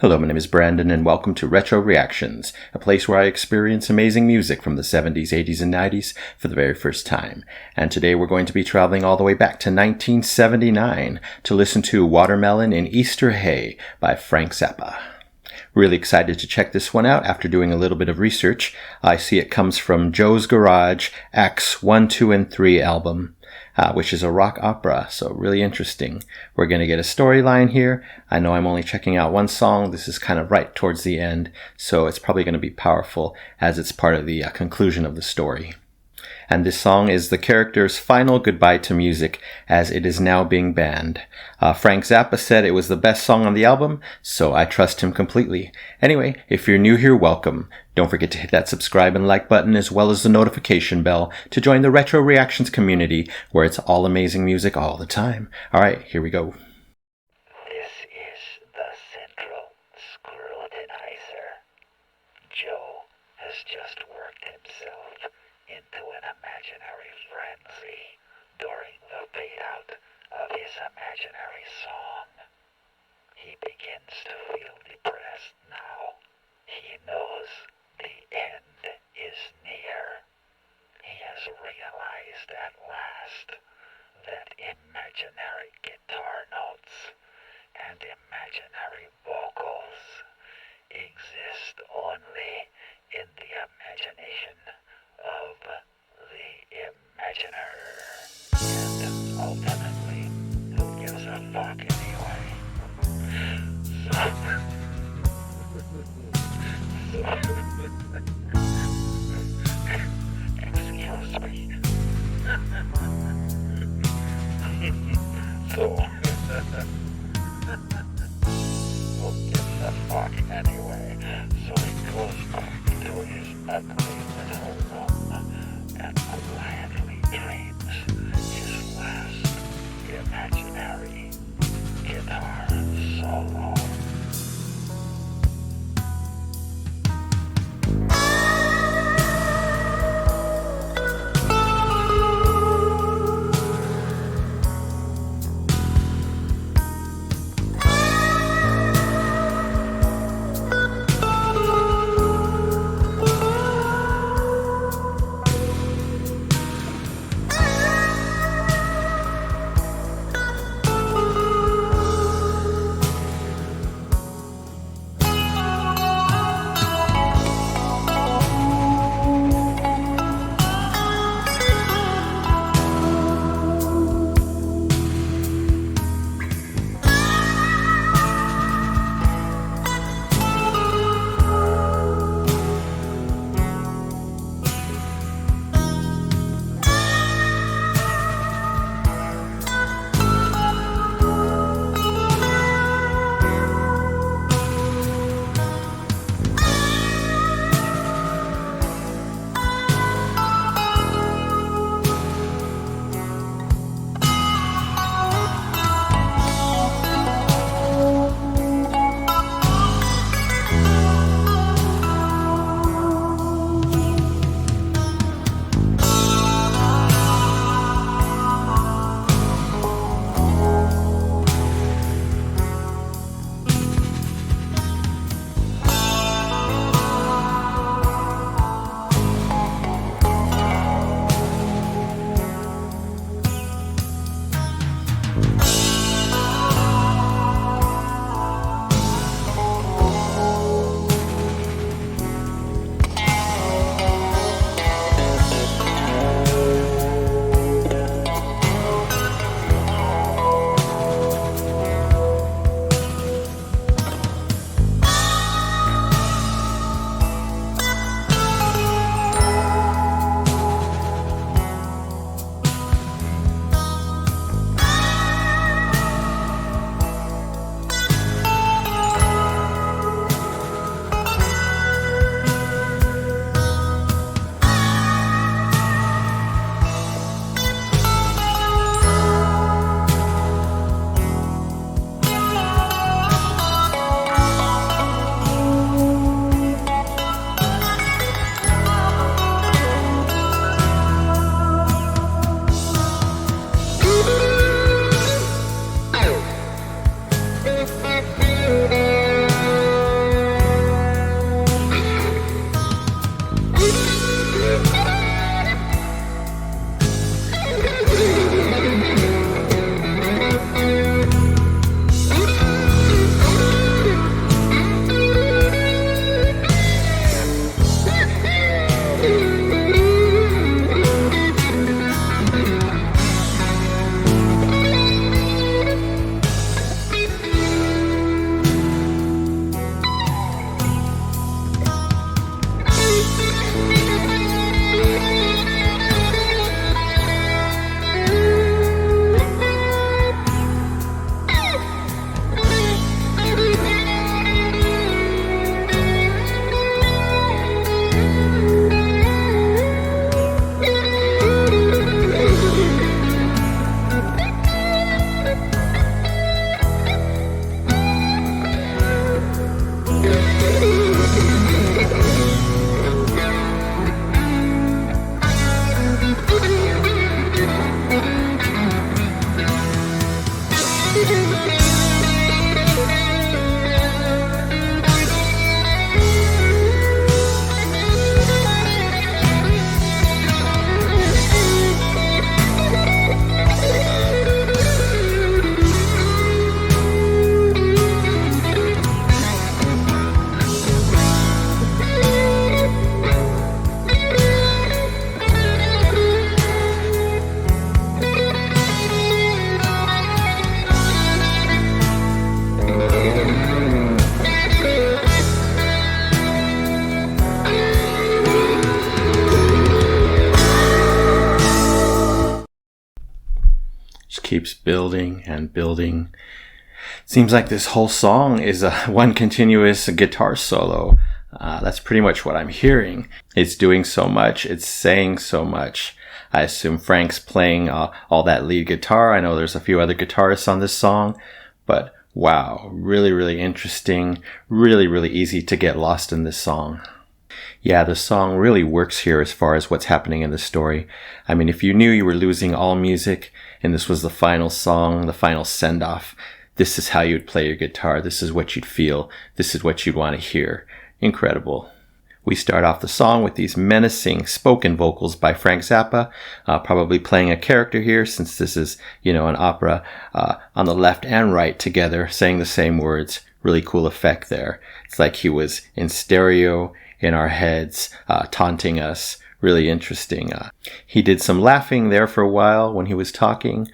Hello, my name is Brandon, and welcome to Retro Reactions, a place where I experience amazing music from the 70s, 80s, and 90s for the very first time. And today we're going to be traveling all the way back to 1979 to listen to Watermelon in Easter Hay by Frank Zappa. Really excited to check this one out after doing a little bit of research. I see it comes from Joe's Garage Acts 1, 2, and 3 album. Which is a rock opera, so really interesting. We're going to get a storyline here. I know I'm only checking out one song. This is kind of right towards the end, so it's probably going to be powerful as it's part of the conclusion of the story. And this song is the character's final goodbye to music, as it is now being banned. Frank Zappa said it was the best song on the album, so I trust him completely. Anyway, if you're new here, welcome. Don't forget to hit that subscribe and like button as well as the notification bell to join the Retro Reactions community, where it's all amazing music all the time. Alright, here we go. This is the Central Scrutinizer. Joe has just worked himself into an imaginary frenzy during the fade-out of his imaginary song. He begins to feel depressed now. He knows the end is near. He has realized at last that imaginary guitar notes and imaginary vocals exist only in the imagination of the imaginer. And ultimately, who gives a fuck anyway? Excuse me. So, who gives a fuck anyway? So he goes back to his ugly little room and quietly trains keeps building and building. Seems like this whole song is one continuous guitar solo. That's pretty much what I'm hearing. It's doing so much. It's saying so much. I assume Frank's playing all that lead guitar. I know there's a few other guitarists on this song, but wow, really, really interesting. Really, really easy to get lost in this song. Yeah, the song really works here as far as what's happening in the story. I mean, if you knew you were losing all music and this was the final song, the final send-off, this is how you'd play your guitar. This is what you'd feel. This is what you'd want to hear. Incredible. We start off the song with these menacing spoken vocals by Frank Zappa, probably playing a character here since this is, an opera, on the left and right together, saying the same words. Really cool effect there. It's like he was in stereo in our heads, taunting us. Really interesting. He did some laughing there for a while when he was talking.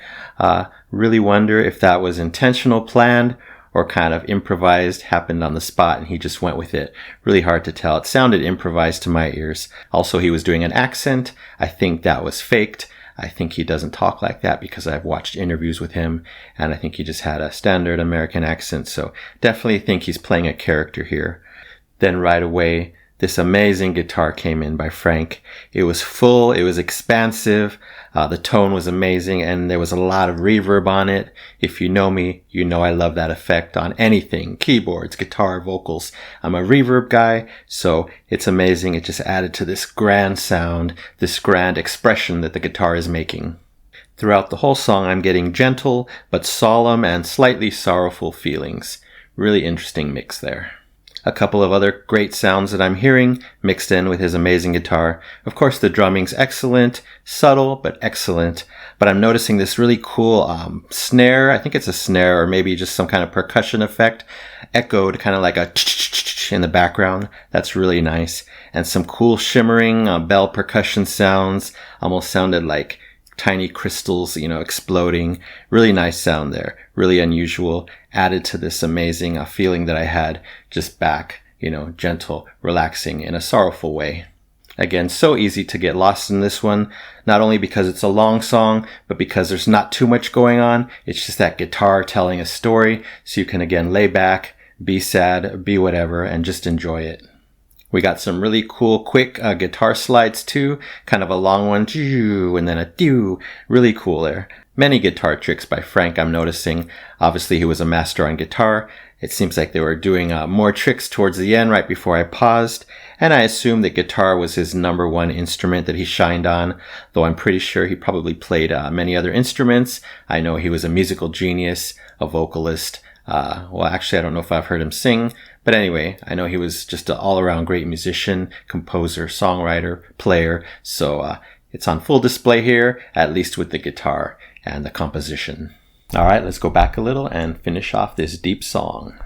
Really wonder if that was intentional, planned, or kind of improvised, happened on the spot, and he just went with it. Really hard to tell. It sounded improvised to my ears. Also, he was doing an accent. I think that was faked. I think he doesn't talk like that because I've watched interviews with him, and I think he just had a standard American accent. So definitely think he's playing a character here. Then right away, this amazing guitar came in by Frank. It was full, it was expansive, the tone was amazing, and there was a lot of reverb on it. If you know me, you know I love that effect on anything, keyboards, guitar, vocals. I'm a reverb guy, so it's amazing. It just added to this grand sound, this grand expression that the guitar is making. Throughout the whole song, I'm getting gentle, but solemn and slightly sorrowful feelings. Really interesting mix there. A couple of other great sounds that I'm hearing mixed in with his amazing guitar. Of course, the drumming's excellent, subtle, but excellent. But I'm noticing this really cool snare. I think it's a snare or maybe just some kind of percussion effect, echoed kind of like a in the background. That's really nice. And some cool shimmering bell percussion sounds. Almost sounded like tiny crystals, exploding. Really nice sound there. Really unusual. Added to this amazing feeling that I had just back, gentle, relaxing in a sorrowful way. Again, so easy to get lost in this one, not only because it's a long song, but because there's not too much going on. It's just that guitar telling a story, so you can again lay back, be sad, be whatever, and just enjoy it. We got some really cool, quick guitar slides too, kind of a long one, and then a doo. Really cool there. Many guitar tricks by Frank, I'm noticing. Obviously, he was a master on guitar. It seems like they were doing more tricks towards the end, right before I paused. And I assume that guitar was his number one instrument that he shined on, though I'm pretty sure he probably played many other instruments. I know he was a musical genius, a vocalist. Well, actually, I don't know if I've heard him sing. But anyway, I know he was just an all-around great musician, composer, songwriter, player. So it's on full display here, at least with the guitar and the composition. All right, let's go back a little and finish off this deep song.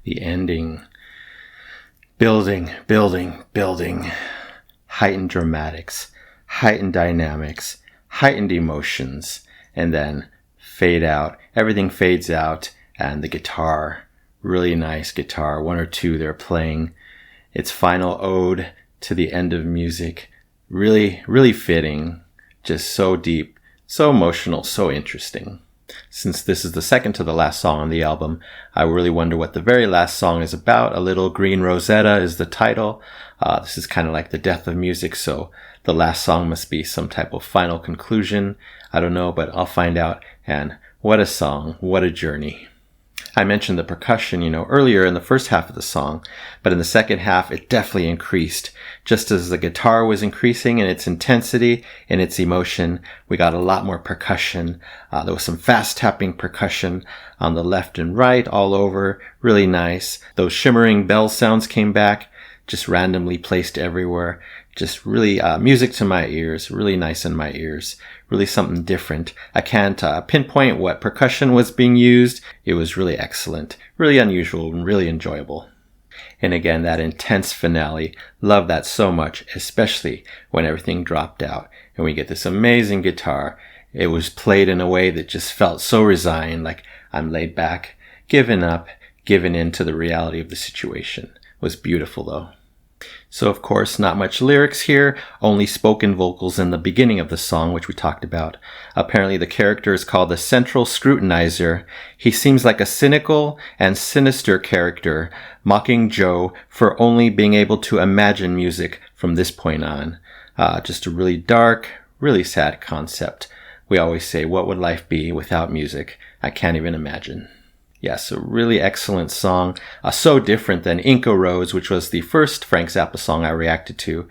The ending. Building, building, building. Heightened dramatics, heightened dynamics, heightened emotions, and then fade out. Everything fades out, and the guitar, really nice guitar, one or two they're playing. Its final ode to the end of music. Really, really fitting. Just so deep, so emotional, so interesting. Since this is the second to the last song on the album, I really wonder what the very last song is about. A Little Green Rosetta is the title. This is kind of like the death of music, so the last song must be some type of final conclusion. I don't know, but I'll find out. And what a song, what a journey. I mentioned the percussion, earlier in the first half of the song, but in the second half, it definitely increased. Just as the guitar was increasing in its intensity, in its emotion, we got a lot more percussion. There was some fast tapping percussion on the left and right, all over. Really nice. Those shimmering bell sounds came back, just randomly placed everywhere. Just really music to my ears, really nice in my ears, really something different. I can't pinpoint what percussion was being used. It was really excellent, really unusual, and really enjoyable. And again, that intense finale, love that so much, especially when everything dropped out and we get this amazing guitar. It was played in a way that just felt so resigned, like I'm laid back, given up, given in to the reality of the situation. It was beautiful though. So of course, not much lyrics here, only spoken vocals in the beginning of the song, which we talked about. Apparently the character is called the Central Scrutinizer. He seems like a cynical and sinister character, mocking Joe for only being able to imagine music from this point on. Just a really dark, really sad concept. We always say, what would life be without music? I can't even imagine. Yes, a really excellent song. So different than Inca Rose, which was the first Frank Zappa song I reacted to.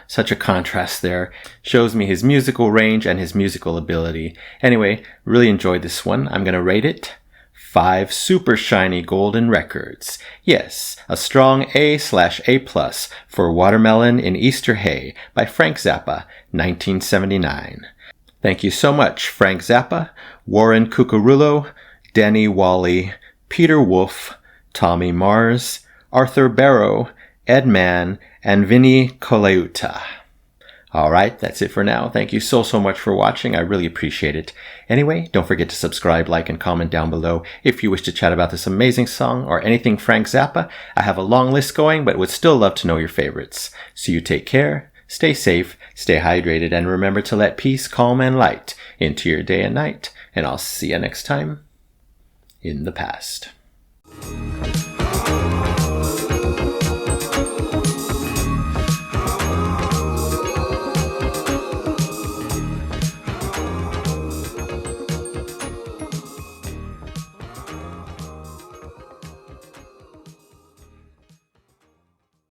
Such a contrast there. Shows me his musical range and his musical ability. Anyway, really enjoyed this one. I'm going to rate it 5 super shiny golden records. Yes, a strong A/A+ for Watermelon in Easter Hay by Frank Zappa, 1979. Thank you so much, Frank Zappa, Warren Cucurullo, Denny Wally, Peter Wolf, Tommy Mars, Arthur Barrow, Ed Mann, and Vinny Colaiuta. Alright, that's it for now. Thank you so much for watching. I really appreciate it. Anyway, don't forget to subscribe, like, and comment down below if you wish to chat about this amazing song or anything Frank Zappa. I have a long list going, but would still love to know your favorites. So you take care, stay safe, stay hydrated, and remember to let peace, calm, and light into your day and night. And I'll see you next time in the past.